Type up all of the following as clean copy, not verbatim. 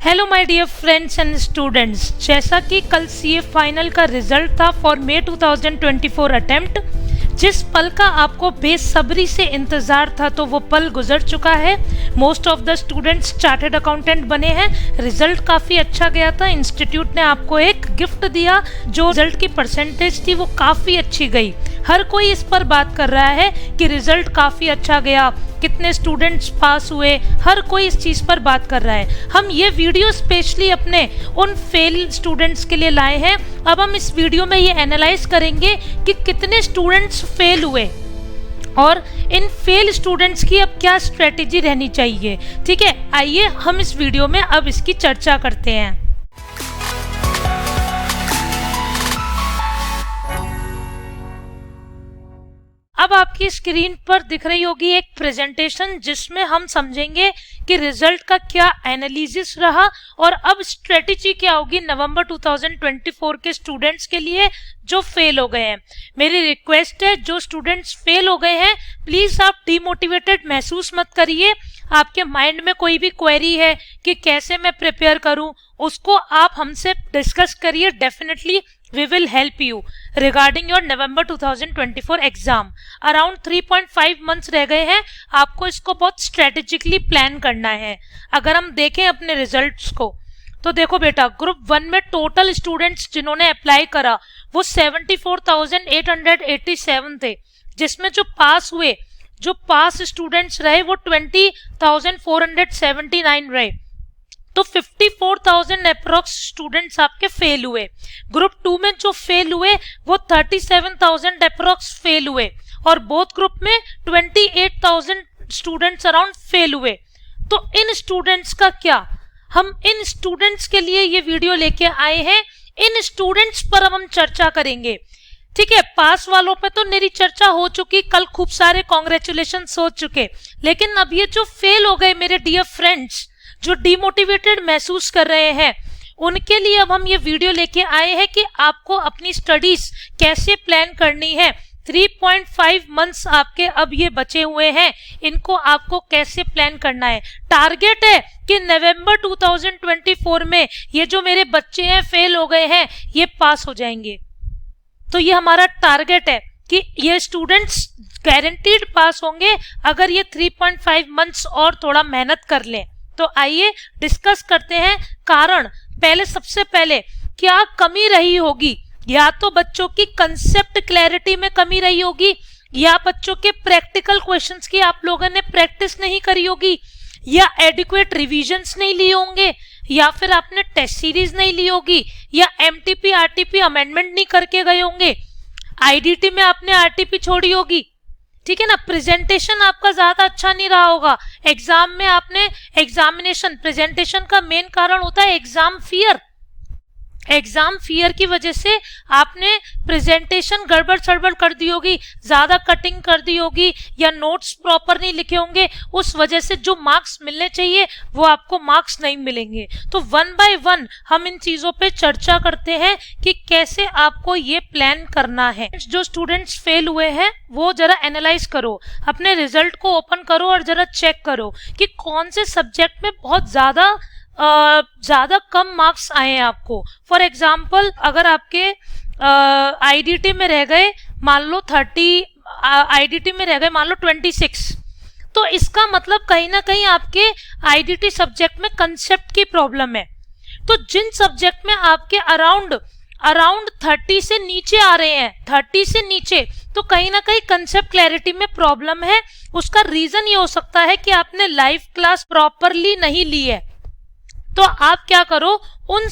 Hello my dear friends and students, जैसा कि कल सीए फाइनल का रिजल्ट था फॉर मई 2024 अटेम्प्ट। जिस पल का आपको बेसब्री से इंतज़ार था तो वो पल गुजर चुका है। Most of the students chartered accountant बने हैं। रिजल्ट काफ़ी अच्छा गया था। इंस्टीट्यूट ने आपको एक गिफ्ट दिया, जो रिजल्ट की परसेंटेज थी वो काफ़ी अच्छी गई। हर कोई इस पर बात कर रहा है कि रिजल्ट काफ़ी अच्छा गया, कितने स्टूडेंट्स पास हुए, हर कोई इस चीज़ पर बात कर रहा है। हम ये वीडियो स्पेशली अपने उन फेल स्टूडेंट्स के लिए लाए हैं। अब हम इस वीडियो में ये एनालाइज करेंगे कि कितने स्टूडेंट्स फेल हुए और इन फेल स्टूडेंट्स की अब क्या स्ट्रेटेजी रहनी चाहिए। ठीक है, आइए हम इस वीडियो में अब इसकी चर्चा करते हैं। अब आपकी स्क्रीन पर दिख रही होगी एक प्रेजेंटेशन, जिसमें हम समझेंगे कि रिजल्ट का क्या एनालिसिस रहा और अब स्ट्रेटेजी क्या होगी नवंबर 2024 के स्टूडेंट्स के लिए जो फेल हो गए हैं। मेरी रिक्वेस्ट है, जो स्टूडेंट्स फेल हो गए हैं प्लीज आप डीमोटिवेटेड महसूस मत करिए। आपके माइंड में कोई भी क्वेरी है कि कैसे मैं प्रिपेयर करूं, उसको आप हमसे डिस्कस करिए। Definitely we will help you regarding your November 2024 exam. Around 3.5 months रह गए हैं। आपको इसको बहुत स्ट्रेटेजिकली प्लान करना है। अगर हम देखें अपने रिजल्ट्स को तो देखो बेटा, ग्रुप 1 में टोटल स्टूडेंट्स जिन्होंने अप्लाई करा वो 74,887 थे, जिसमें जो पास हुए, जो पास स्टूडेंट्स रहे वो 20,479 रहे। तो 54,000 अप्रोक्स स्टूडेंट्स आपके फेल हुए। ग्रुप 2 में जो फेल हुए वो 37,000 अप्रोक्स फेल हुए और बोथ ग्रुप में 28,000 स्टूडेंट्स अराउंड फेल हुए। तो इन स्टूडेंट्स का क्या, हम इन स्टूडेंट्स के लिए ये वीडियो लेके आए हैं। इन स्टूडेंट्स पर अब हम चर्चा करेंगे। ठीक है, पास वालों पे तो मेरी चर्चा हो चुकी, कल खूब सारे कॉन्ग्रेचुलेशंस हो चुके, लेकिन अब ये जो फेल हो गए मेरे डियर फ्रेंड्स, जो डिमोटिवेटेड महसूस कर रहे हैं, उनके लिए अब हम ये वीडियो लेके आए हैं कि आपको अपनी स्टडीज कैसे प्लान करनी है। 3.5 मंथ्स आपके अब ये बचे हुए हैं, इनको आपको कैसे प्लान करना है। टारगेट है कि नवंबर 2024 में ये जो मेरे बच्चे हैं फेल हो गए हैं ये पास हो जाएंगे। तो ये हमारा टारगेट है कि ये स्टूडेंट्स गारंटीड पास होंगे अगर ये 3.5 मंथ्स और थोड़ा मेहनत कर लें। तो आइए डिस्कस करते हैं कारण। पहले सबसे पहले क्या कमी रही होगी, या तो बच्चों की कंसेप्ट क्लैरिटी में कमी रही होगी, या बच्चों के प्रैक्टिकल क्वेश्चंस की आप लोगों ने प्रैक्टिस नहीं करी होगी, या एडिक्वेट रिविजन्स नहीं लिए होंगे, या फिर आपने टेस्ट सीरीज नहीं ली होगी, या एमटीपी आरटीपी अमेंडमेंट नहीं करके गए होंगे, आईडीटी में आपने आरटीपी छोड़ी होगी। ठीक है ना, प्रेजेंटेशन आपका ज्यादा अच्छा नहीं रहा होगा। एग्जाम में आपने एग्जामिनेशन, प्रेजेंटेशन का मेन कारण होता है एग्जाम फियर। एग्जाम फियर की वजह से आपने प्रेजेंटेशन गड़बड़ सड़बड़ कर दी होगी, ज्यादा कटिंग कर दी होगी, या नोट्स प्रॉपर नहीं लिखे होंगे। उस वजह से जो मार्क्स मिलने चाहिए वो आपको मार्क्स नहीं मिलेंगे। तो वन बाय वन हम इन चीजों पे चर्चा करते हैं कि कैसे आपको ये प्लान करना है। जो स्टूडेंट्स फेल हुए हैं वो जरा एनालाइज करो, अपने रिजल्ट को ओपन करो और जरा चेक करो कि कौन से सब्जेक्ट में बहुत ज्यादा कम मार्क्स आए हैं आपको। फॉर एग्जाम्पल, अगर आपके आईडीटी में रह गए मान लो 30, आईडीटी में रह गए मान लो 26, तो इसका मतलब कहीं ना कहीं आपके आईडीटी सब्जेक्ट में कंसेप्ट की प्रॉब्लम है। तो जिन सब्जेक्ट में आपके अराउंड 30 से नीचे आ रहे हैं, 30 से नीचे, तो कहीं ना कहीं कंसेप्ट क्लैरिटी में प्रॉब्लम है। उसका रीजन ये हो सकता है कि आपने लाइव क्लास प्रॉपरली नहीं ली है। तो आप क्या करो, उन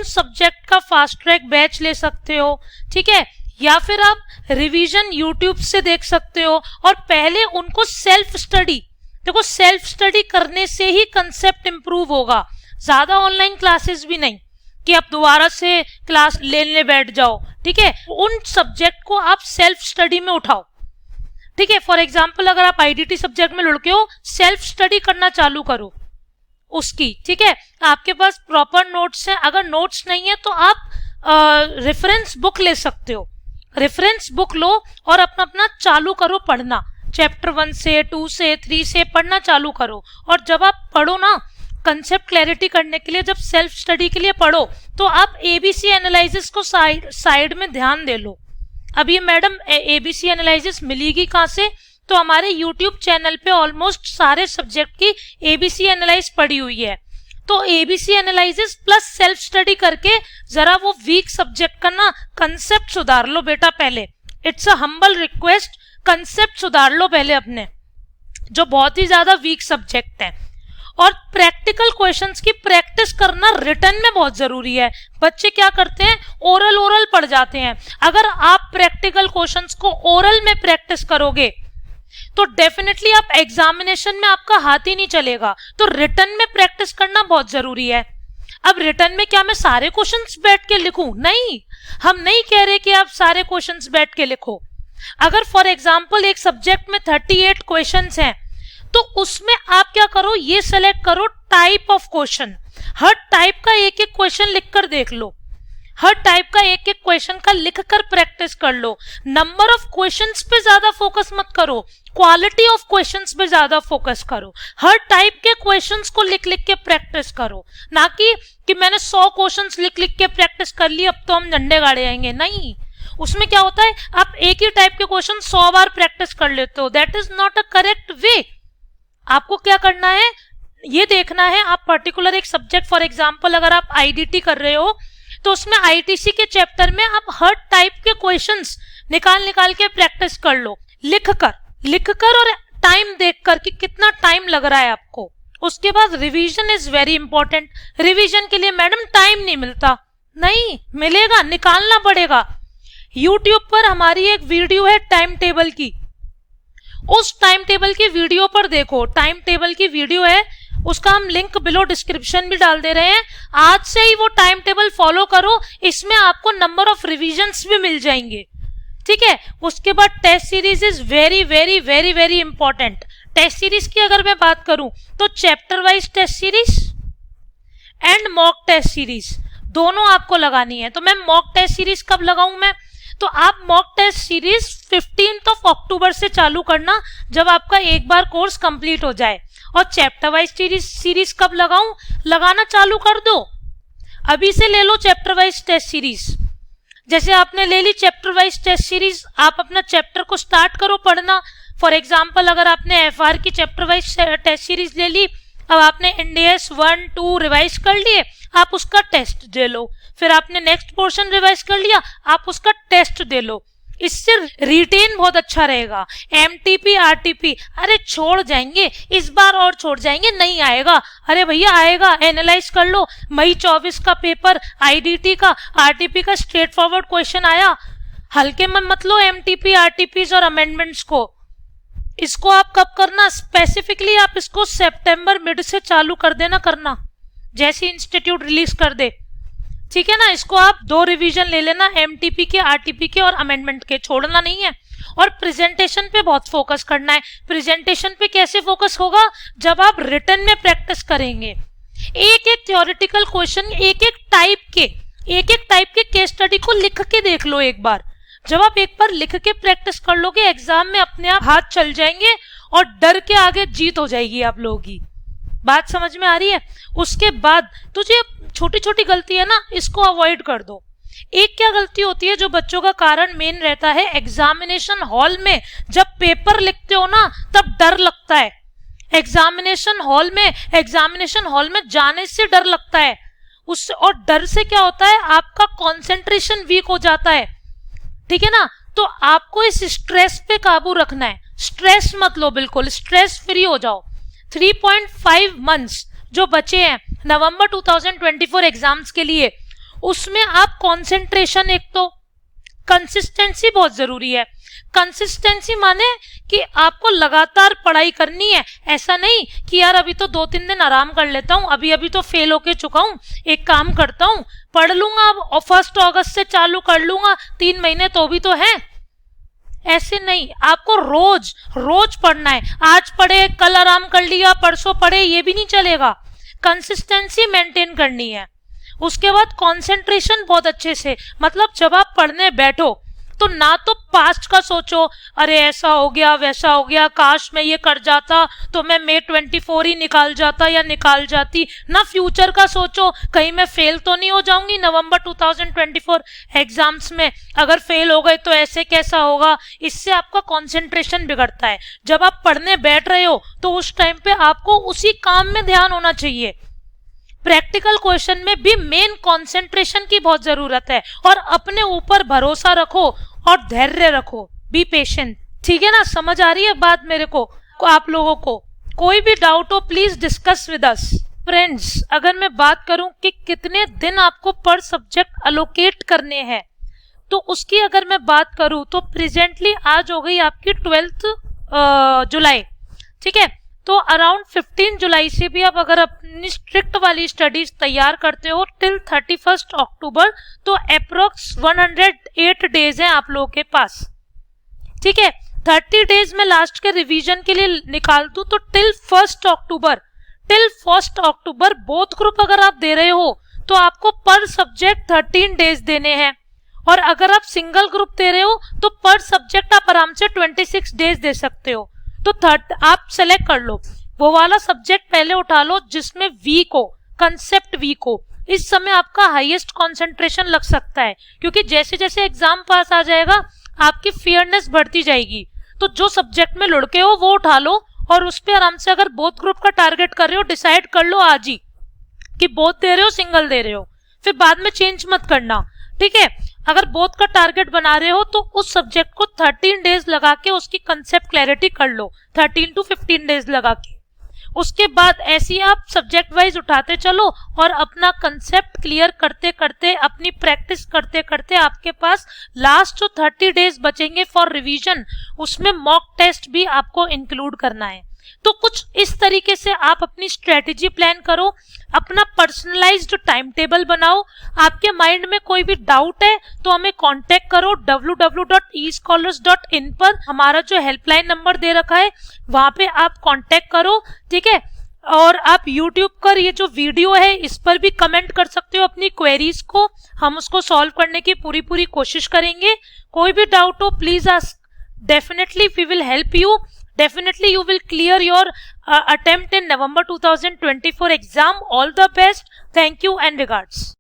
सब्जेक्ट का फास्ट ट्रैक बैच ले सकते हो। ठीक है, या फिर आप रिवीजन यूट्यूब से देख सकते हो और पहले उनको सेल्फ स्टडी, देखो सेल्फ स्टडी करने से ही कंसेप्ट इंप्रूव होगा। ज्यादा ऑनलाइन क्लासेस भी नहीं कि आप दोबारा से क्लास लेने बैठ जाओ। ठीक है, उन सब्जेक्ट को आप सेल्फ स्टडी में उठाओ। ठीक है, फॉर एग्जाम्पल अगर आप आईडीटी सब्जेक्ट में लुढ़के हो, सेल्फ स्टडी करना चालू करो उसकी। ठीक है, आपके पास प्रॉपर नोट्स हैं, अगर नोट्स नहीं है तो आप रेफरेंस बुक ले सकते हो। रेफरेंस बुक लो और अपना चालू करो पढ़ना। चैप्टर 1 से 2 से 3 से पढ़ना चालू करो। और जब आप पढ़ो ना कंसेप्ट क्लैरिटी करने के लिए जब सेल्फ स्टडी के लिए पढ़ो तो आप एबीसी एनालिसिस को साइड में ध्यान दे लो। अब ये मैडम एबीसी एनालिसिस मिलेगी कहाँ से? तो हमारे यूट्यूब चैनल पे ऑलमोस्ट सारे सब्जेक्ट की एबीसी एनालाइज पड़ी हुई है। तो ABC analysis plus self study करके जरा वो वीक सब्जेक्ट का ना कंसेप्ट सुधार लो बेटा पहले। It's a humble request, concept सुधार लो पहले अपने, जो बहुत ही ज्यादा वीक सब्जेक्ट है। और प्रैक्टिकल क्वेश्चंस की प्रैक्टिस करना रिटन में बहुत जरूरी है। बच्चे क्या करते हैं, ओरल पढ़ जाते हैं। अगर आप प्रैक्टिकल क्वेश्चंस को ओरल में प्रैक्टिस करोगे तो डेफिनेटली आप एग्जामिनेशन में आपका हाथ ही नहीं चलेगा। तो रिटन में प्रैक्टिस करना बहुत जरूरी है। अब रिटन में क्या मैं सारे क्वेश्चंस बैठ के लिखूं? नहीं, हम नहीं कह रहे कि आप सारे क्वेश्चंस बैठ के लिखो। अगर फॉर एग्जांपल एक सब्जेक्ट में 38 क्वेश्चंस हैं तो उसमें आप क्या करो, ये सेलेक्ट करो type of question. Her type का एक एक क्वेश्चन लिखकर देख लो, हर टाइप का एक एक क्वेश्चन का लिखकर प्रैक्टिस कर लो। नंबर ऑफ क्वेश्चंस पे ज्यादा फोकस मत करो, क्वालिटी ऑफ क्वेश्चंस पे ज्यादा फोकस करो। हर टाइप के क्वेश्चंस को लिख लिख के प्रैक्टिस करो, ना कि मैंने 100 क्वेश्चंस लिख लिख के प्रैक्टिस कर ली अब तो हम झंडे गाड़े आएंगे। नहीं, उसमें क्या होता है, आप एक ही टाइप के क्वेश्चन 100 बार प्रैक्टिस कर लेते हो। That is not a correct way. आपको क्या करना है, ये देखना है आप पर्टिकुलर एक सब्जेक्ट, फॉर एग्जाम्पल अगर आप आईडीटी कर रहे हो तो उसमें आईटीसी के चैप्टर में आप हर टाइप के क्वेश्चंस निकाल के प्रैक्टिस कर लो, लिखकर और टाइम देखकर कि कितना टाइम लग रहा है आपको। उसके बाद revision is very important. Revision के लिए मैडम टाइम नहीं मिलता, नहीं मिलेगा, निकालना पड़ेगा। यूट्यूब पर हमारी एक वीडियो है टाइम टेबल की, उस टाइम टेबल की वीडियो पर देखो। टाइम टेबल की वीडियो है, उसका हम लिंक बिलो डिस्क्रिप्शन भी डाल दे रहे हैं। आज से ही वो टाइम टेबल फॉलो करो, इसमें आपको नंबर ऑफ रिवीजन्स भी मिल जाएंगे। ठीक है, उसके बाद test series is very very very very important. Test series की अगर मैं बात करूं तो chapter wise test series and mock test series दोनों आपको लगानी है। तो मैं मॉक टेस्ट सीरीज कब लगाऊं मैं, तो आप मॉक टेस्ट सीरीज 15 अक्टूबर से चालू करना, जब आपका एक बार कोर्स कंप्लीट हो जाए। और चैप्टर वाइज सीरीज कब लगाऊं, लगाना चालू कर दो, अभी से ले लो चैप्टर वाइज टेस्ट सीरीज। जैसे आपने ले ली चैप्टर वाइज टेस्ट सीरीज, आप अपना चैप्टर को स्टार्ट करो पढ़ना। फॉर एग्जाम्पल अगर आपने एफआर की चैप्टर वाइज टेस्ट सीरीज ले ली, अब आपने इंडियस 1, 2 रिवाइज कर लिए, आप उसका टेस्ट दे लो। फिर आपने नेक्स्ट पोर्शन रिवाइज कर लिया, आप उसका टेस्ट दे लो। इससे रिटेन बहुत अच्छा रहेगा। एमटीपी आरटीपी अरे छोड़ जाएंगे, इस बार और छोड़ जाएंगे, नहीं आएगा। अरे भैया आएगा, एनालाइज कर लो। मई 24 का पेपर आईडीटी का आरटीपी का स्ट्रेट फॉरवर्ड क्वेश्चन आया, हल्के में मत लो एमटीपी आरटीपीज और अमेंडमेंट्स को। इसको आप कब करना, स्पेसिफिकली आप इसको सितंबर मिड से चालू कर देना करना, जैसे इंस्टीट्यूट रिलीज कर दे। ठीक है ना, इसको आप 2 रिवीजन ले लेना, एमटीपी के, आरटीपी के और अमेंडमेंट के, छोड़ना नहीं है। और प्रेजेंटेशन पे बहुत फोकस करना है। प्रेजेंटेशन पे कैसे फोकस होगा, जब आप रिटन में प्रैक्टिस करेंगे। एक एक थ्योरेटिकल क्वेश्चन, एक एक टाइप के केस स्टडी को लिख के देख लो एक बार। जब आप एक बार लिख के प्रैक्टिस कर लोगे, एग्जाम में अपने आप हाथ चल जाएंगे और डर के आगे जीत हो जाएगी आप लोगों की। बात समझ में आ रही है? उसके बाद तुझे छोटी छोटी गलती है ना, इसको अवॉइड कर दो। एक क्या गलती होती है जो बच्चों का कारण मेन रहता है, एग्जामिनेशन हॉल में जब पेपर लिखते हो ना तब डर लगता है। एग्जामिनेशन हॉल में जाने से डर लगता है उससे, और डर से क्या होता है, आपका कंसंट्रेशन वीक हो जाता है। ठीक है ना, तो आपको इस स्ट्रेस पे काबू रखना है। स्ट्रेस मत लो, बिल्कुल स्ट्रेस फ्री हो जाओ। 3.5 मंथ्स जो बचे हैं नवंबर 2024 एग्जाम्स के लिए, उसमें आप कंसंट्रेशन, एक तो कंसिस्टेंसी बहुत जरूरी है। कंसिस्टेंसी माने कि आपको लगातार पढ़ाई करनी है। ऐसा नहीं कि यार अभी तो 2-3 दिन आराम कर लेता हूँ, अभी तो फेल होके चुका हूँ, एक काम करता हूँ पढ़ लूंगा, अब 1 अगस्त से चालू कर लूंगा, 3 महीने तो भी तो है। ऐसे नहीं, आपको रोज पढ़ना है। आज पढ़े, कल आराम कर लिया, परसों पढ़े, ये भी नहीं चलेगा। कंसिस्टेंसी मेंटेन करनी है। उसके बाद कंसंट्रेशन बहुत अच्छे से, मतलब जब आप पढ़ने बैठो तो ना तो पास्ट का सोचो, अरे ऐसा हो गया वैसा हो गया, काश मैं ये कर जाता तो मैं May 24 ही निकाल जाता या निकाल जाती, ना फ्यूचर का सोचो कहीं मैं फेल तो नहीं हो जाऊंगी नवंबर 2024 एग्जाम्स में, अगर फेल हो गए तो ऐसे कैसा होगा। इससे आपका कंसंट्रेशन बिगड़ता है। जब आप पढ़ने बैठ रहे हो तो उस टाइम पे आपको उसी काम में ध्यान होना चाहिए। प्रैक्टिकल क्वेश्चन में भी मेन कंसंट्रेशन की बहुत जरूरत है, और अपने ऊपर भरोसा रखो और धैर्य रखो, बी पेशेंट। ठीक है ना, समझ आ रही है बात मेरे को आप लोगों को? कोई भी डाउट हो please discuss with us. Friends, अगर मैं बात करूं कि कितने दिन आपको पर सब्जेक्ट अलोकेट करने हैं, तो उसकी अगर मैं बात करूं तो प्रेजेंटली आज हो गई आपकी 12 जुलाई। ठीक है, तो अराउंड 15 जुलाई से भी आप अगर अपनी स्ट्रिक्ट वाली स्टडीज तैयार करते हो टिल 31 अक्टूबर, तो अप्रोक्स 108 डेज हैं आप लोगों के पास। ठीक है, 30 डेज में लास्ट के रिवीजन के लिए निकाल दूं तो टिल 1 अक्टूबर बोथ ग्रुप अगर आप दे रहे हो तो आपको पर सब्जेक्ट 13 डेज देने हैं, और अगर आप सिंगल ग्रुप दे रहे हो तो पर सब्जेक्ट आप आराम से 26 डेज दे सकते हो। तो आप सेलेक्ट कर लो, वो वाला सब्जेक्ट पहले उठा लो जिसमें वीक हो, कंसेप्ट वीक हो। इस समय आपका हाईएस्ट कंसंट्रेशन लग सकता है, क्योंकि जैसे जैसे एग्जाम पास आ जाएगा आपकी फेयरनेस बढ़ती जाएगी। तो जो सब्जेक्ट में लुढ़के हो वो उठा लो, और उस पर आराम से अगर बोथ ग्रुप का टारगेट कर रहे हो डिसाइड कर लो आज ही कि बोथ दे रहे हो सिंगल दे रहे हो, फिर बाद में चेंज मत करना। ठीक है, अगर बोथ का टारगेट बना रहे हो तो उस सब्जेक्ट को 13 डेज लगा के उसकी कंसेप्ट क्लैरिटी कर लो, 13 to 15 डेज लगा के। उसके बाद ऐसे ही आप सब्जेक्ट वाइज उठाते चलो और अपना कंसेप्ट क्लियर करते करते, अपनी प्रैक्टिस करते करते आपके पास लास्ट जो 30 डेज बचेंगे फॉर रिवीजन, उसमें मॉक टेस्ट भी आपको इंक्लूड करना है। तो कुछ इस तरीके से आप अपनी स्ट्रेटेजी प्लान करो, अपना पर्सनलाइज्ड टाइम टेबल बनाओ। आपके माइंड में कोई भी डाउट है तो हमें कांटेक्ट करो www.escholars.in पर, हमारा जो हेल्पलाइन नंबर दे रखा है वहां पे आप कांटेक्ट करो। ठीक है, और आप YouTube पर ये जो वीडियो है इस पर भी कमेंट कर सकते हो अपनी क्वेरीज को, हम उसको सॉल्व करने की पूरी कोशिश करेंगे। कोई भी डाउट हो please ask, definitely we will help you. Definitely you will clear your attempt in November 2024 exam. All the best. Thank you and regards.